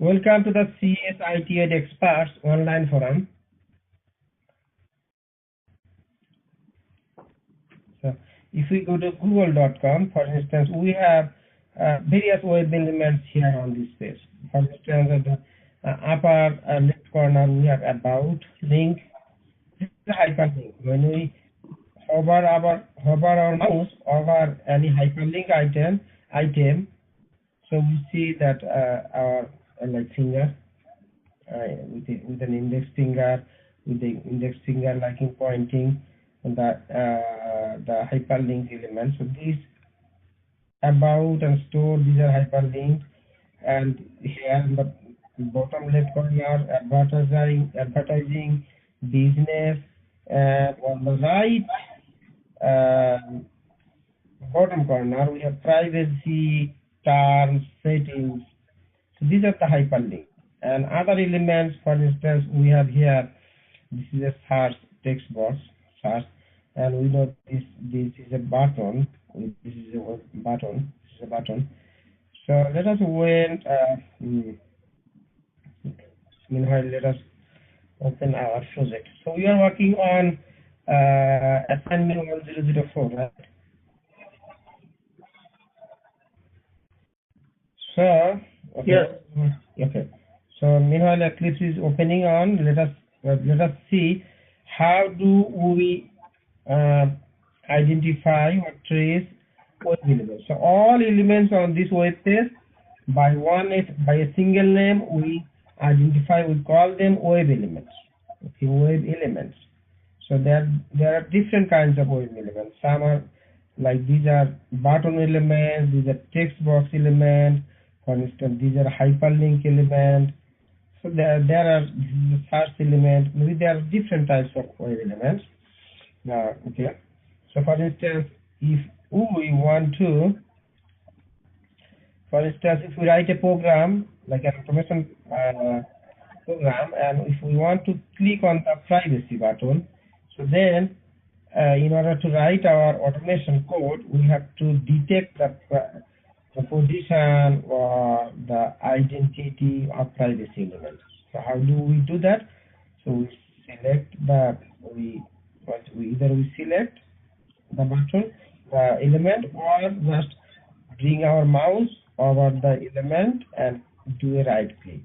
Welcome to the ICTER Experts online forum. So if we go to google.com, for instance, we have various web elements here on this page. For instance, at the upper left corner, we have about, link, this is a hyperlink. When we hover our mouse over any hyperlink item, so we see that our finger with an index finger, like pointing on the hyperlink elements. So these about and store, these are hyperlinks, and here in the bottom left corner, advertising, business, and on the right bottom corner we have privacy, terms, settings. So these are the hyperlinks. And other elements, for instance, we have here, this is a search text box, search, and we know this is a button. This is a button. So let us wait. Meanwhile, let us open our project. So we are working on assignment 1004, right? So okay. Yes. Okay. So meanwhile, Eclipse is opening on. Let us see how do we identify or trace web elements. So all elements on this web page by a single name we identify. We call them web elements. Okay, web elements. So there are different kinds of web elements. Some are like these are button elements. These are text box elements. For instance, these are hyperlink elements. So there are search element. Maybe there are different types of web elements. Okay. So for instance, if we want to, for instance, if we write a program like an automation program, and if we want to click on the privacy button, so then in order to write our automation code, we have to detect the position or the identity of privacy elements. So how do we do that? So we select either we select the button, the element, or just bring our mouse over the element and do a right click.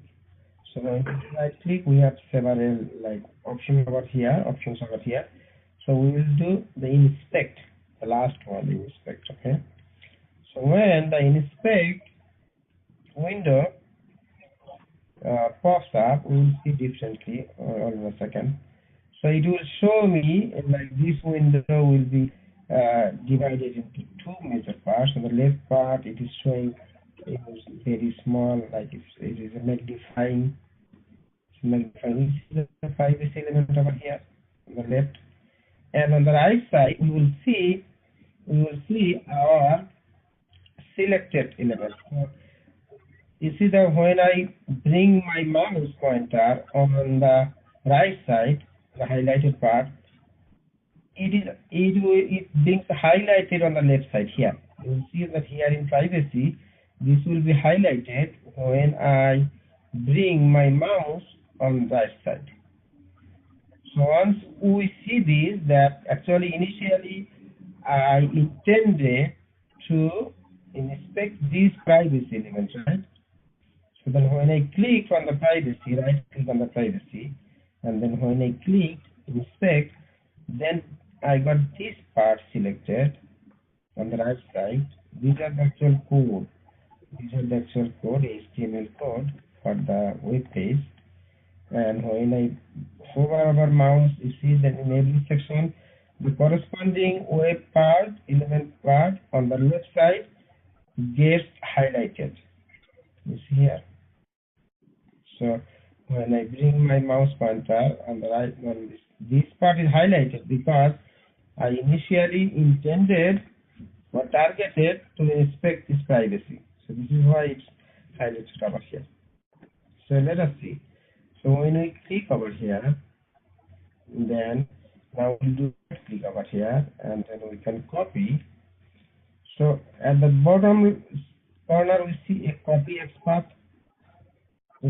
So when we do right click, we have several options over here. So we will do the inspect, the last one, inspect. Okay. So when the inspect window pops up, we will see differently. Hold on a second. So it will show me this window will be divided into two major parts. On the left part, it is showing it is very small, like it is a magnifying. We see the privacy element over here on the left, and on the right side, we will see our selected element. So you see that when I bring my mouse pointer on the right side, the highlighted part, it being highlighted on the left side here. You will see that here in privacy, this will be highlighted when I bring my mouse on the right side. So once we see this, that actually initially I intended to inspect these privacy elements, right? So then when I click on the privacy, right click on the privacy, and then when I click inspect, then I got this part selected on the right side. These are the actual code. These are the actual code, HTML code for the web page. And when I hover over mouse, you see that in every section, the corresponding web part, element part on the left side gets highlighted. You see here. So when I bring my mouse pointer on the right one, this part is highlighted because I initially intended or targeted to inspect this privacy. So this is why it's highlighted over here. So let us see. So when we click over here, then now we'll do click over here, and then we can copy. So at the bottom corner we see a copy Xpath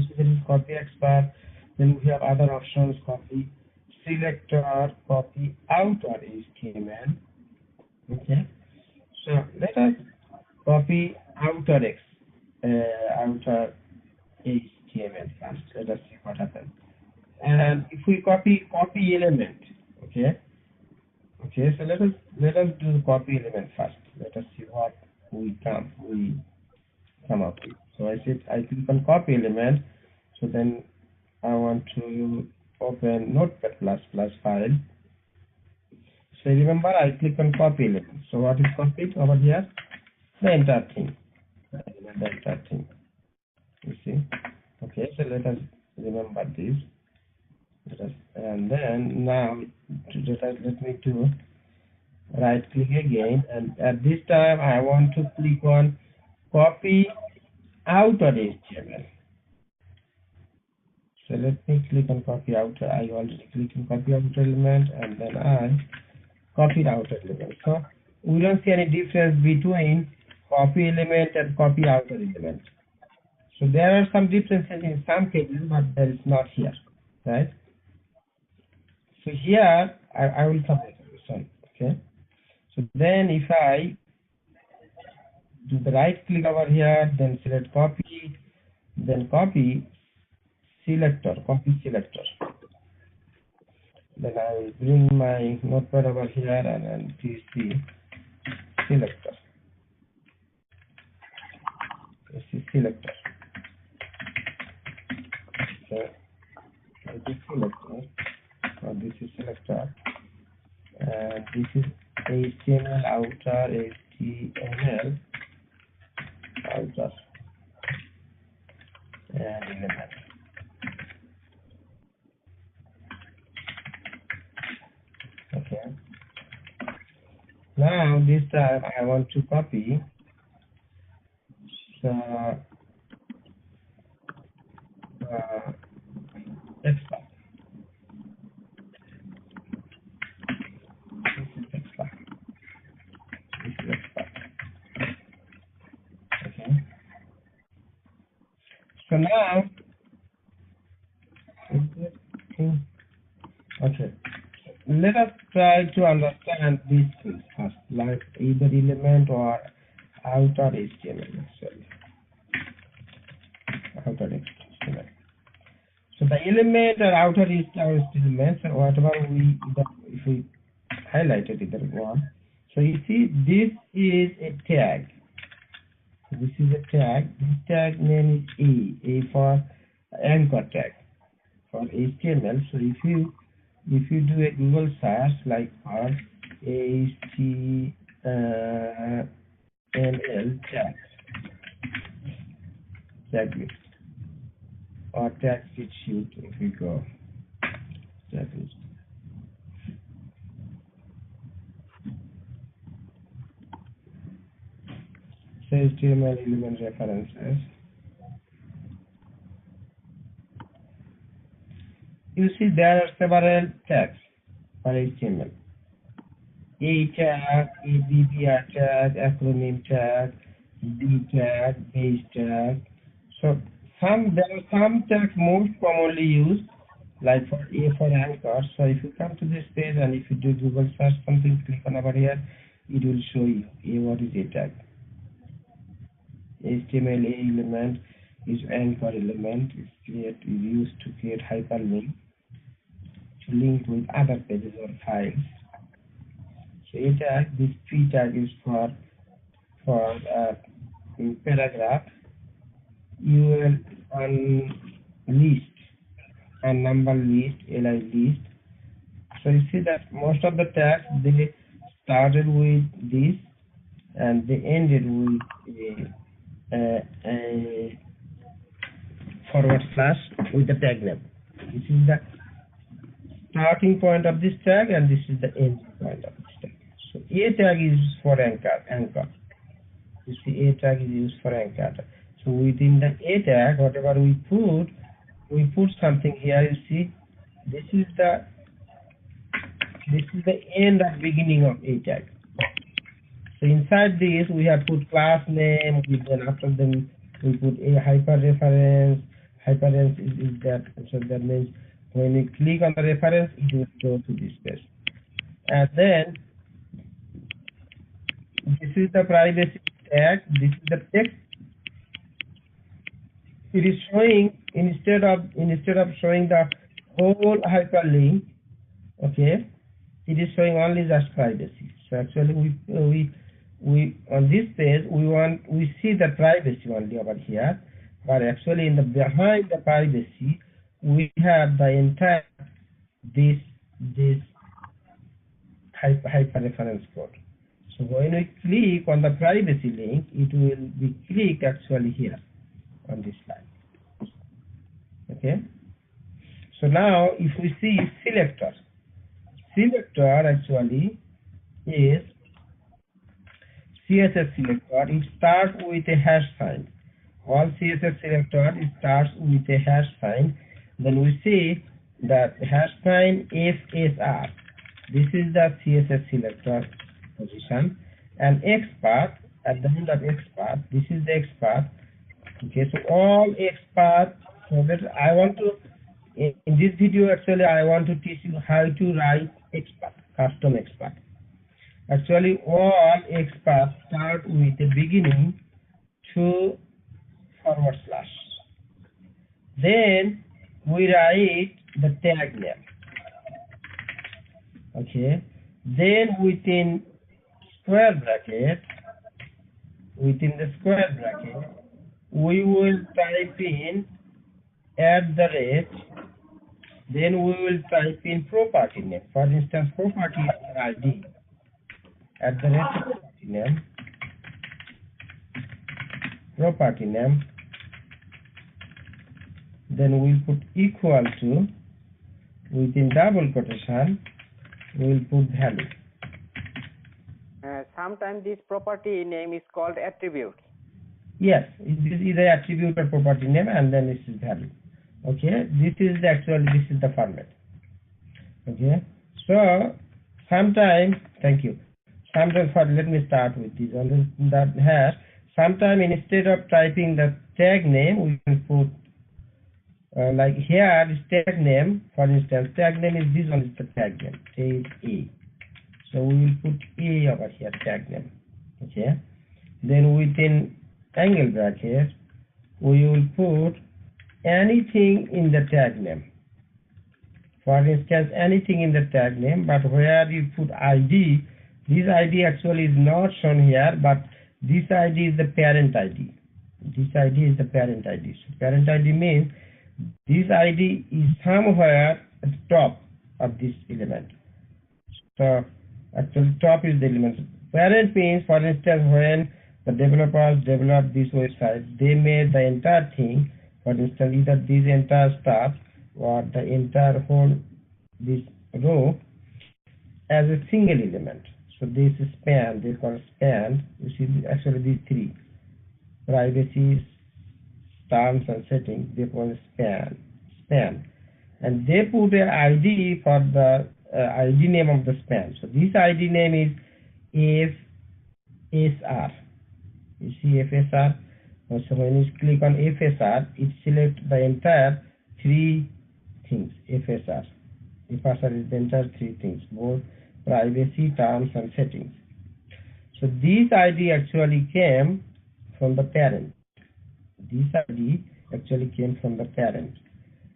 So there is copy Xpath. Then we have other options: copy selector, copy outer HTML. Okay. So let us copy outer HTML first. Let us see what happens. And if we copy element, okay. So let us do the copy element first. Let us see what we come up with. So I click on copy element. So then I want to open Notepad++ file. So remember, I click on copy element. So what is copied over here? The entire thing. The entire thing. You see? Okay. So let us remember this. And then now let me do right click again, and at this time I want to click on copy outer HTML. So let me click on copy outer. I already clicked on copy outer element, and then I copied outer element. So we don't see any difference between copy element and copy outer element. So there are some differences in some cases, but there is not here, right? So here I will come back to this one. Okay. So then if I do the right click over here, then select copy, then copy selector. Then I will bring my notepad over here and then PC selector. Selector. So this is selector. This is selector. And this is HTML outer, HTML outer, and element. Okay. Now this time I want to copy the Xpath. This is Xpath. Okay. So now, okay. Let us try to understand these things first, like either element or outer HTML. Sorry, outer HTML. So the element or outer HTML, so whatever if we highlighted either one. So you see, this is a tag. This is a tag. This tag name is A for anchor tag for HTML. So if you do a Google search like for HTML tag list or tag sheet, if we go tag list. So HTML element references. You see there are several tags for HTML. A tag, ABBR tag, acronym tag, B tag, base tag. So there are some tags most commonly used, like for A for anchor. So if you come to this page and if you do Google search something, click on over here, it will show you what is A tag. HTML A element is anchor element. Is used to create hyperlink to link with other pages or files. So A tag, this P tag is for paragraph, UL list, and number list, li list. So you see that most of the tags, they started with this and they ended with a forward slash with the tag name. This is the starting point of this tag and this is the end point of this tag. So A tag is for anchor. You see, A tag is used for anchor. So within the A tag, whatever we put something here. You see, this is the end of beginning of A tag. So inside this we have put class name, then after them we put a hyper reference, hyperlinks is that. So that means when you click on the reference, it will go to this page. And then this is the privacy tag. This is the text. It is showing instead of showing the whole hyperlink, okay, it is showing only just privacy. So actually we on this page we see the privacy only over here, but actually in the behind the privacy we have the entire this hyperreference code. So when we click on the privacy link, it will be clicked actually here on this slide. Okay. So now if we see selector actually is CSS selector. It starts with a hash sign. All CSS selector it starts with a hash sign. Then we see that hash sign FSR. This is the CSS selector position. And Xpath, at the end of Xpath, this is the Xpath. Okay, so all Xpath. So that I want to, in this video actually I want to teach you how to write Xpath, custom Xpath. Actually all Xpath start with the beginning to /. Then we write the tag name. Okay. Then within the square bracket, we will type in @ then we will type in property name. For instance, property ID property name, then we'll put equal to, within double quotation we'll put value. Sometimes this property name is called attribute. Yes, this is the attribute or property name, and then this is value. Okay, this is the format. Okay, so sometimes, thank you. Sometimes, let me start with this on that hash. Sometimes instead of typing the tag name, we can put like here is tag name. For instance, tag name is this one is the tag name, tag A. So we will put A over here, tag name. Okay, then within angle bracket we will put anything in the tag name. For instance, anything in the tag name, but where you put ID, this ID actually is not shown here, but this ID is the parent ID. This ID is the parent ID. So parent ID means this ID is somewhere at the top of this element. So actually top is the element. Parent means, for instance, when the developers developed this website, they made the entire thing, for instance, either this entire stuff or the entire whole this row as a single element. So this is span, they call span. You see actually these three, privacy, terms and settings, they call span. And they put an ID for the ID name of the span. So this ID name is FSR. You see FSR. So when you click on FSR, it selects the entire three things. FSR is the entire three things, both privacy, terms and settings. So this ID actually came from the parent. This ID actually came from the parent.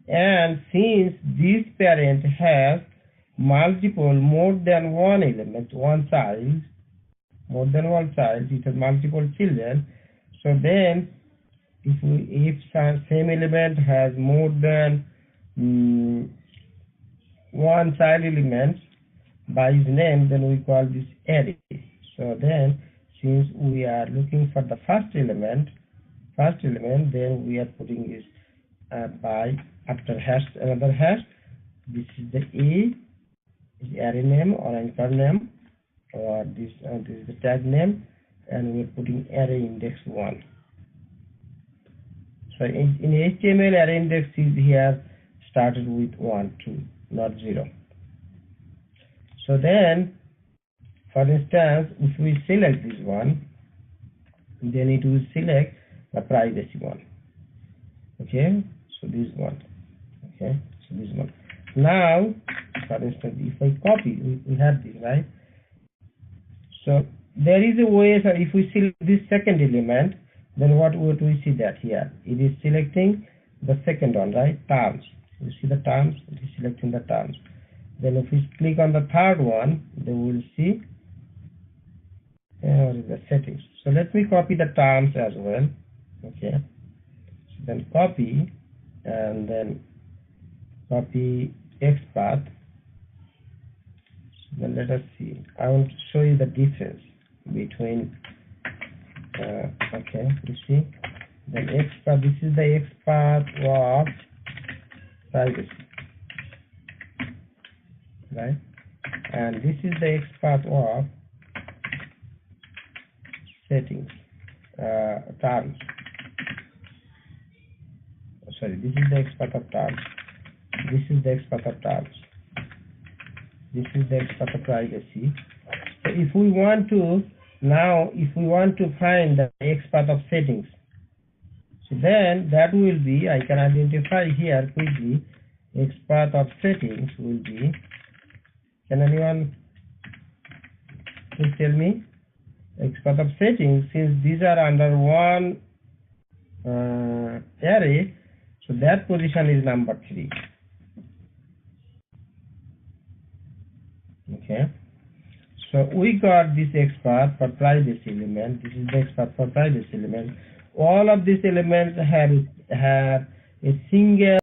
And since this parent has more than one element, one child, it has multiple children. So then if same element has more than one child element by his name, then we call this array. So then since we are looking for the first element, then we are putting this by after hash another hash. This is the A, is array name or anchor name, or this is the tag name, and we are putting array index 1. So in HTML, array index is here started with 1, 2, not 0. So then, for instance, if we select this one, then it will select the privacy one. Okay, So this one. Okay, so this one. Now, for instance, if I copy, we have this, right? So there is a way, so if we select this second element, then what would we see that here? It is selecting the second one, right? Terms. You see the terms? It is selecting the terms. Then if we click on the third one, then we will see what is the settings. So let me copy the terms as well. Okay. So then copy and then copy Xpath. So then let us see. I want to show you the difference between okay, you see, then Xpath, this is the Xpath of privacy, right? And this is the Xpath of settings, terms. Sorry, this is the Xpath of terms. This is the Xpath of terms. This is the Xpath of privacy. So if we want to find the Xpath of settings, so then that will be, I can identify here quickly, Xpath of settings will be, can anyone please tell me? Xpath of settings, since these are under one array, so that position is number 3. Okay. So we got this Xpath for privacy element. This is the Xpath for privacy element. All of these elements have a single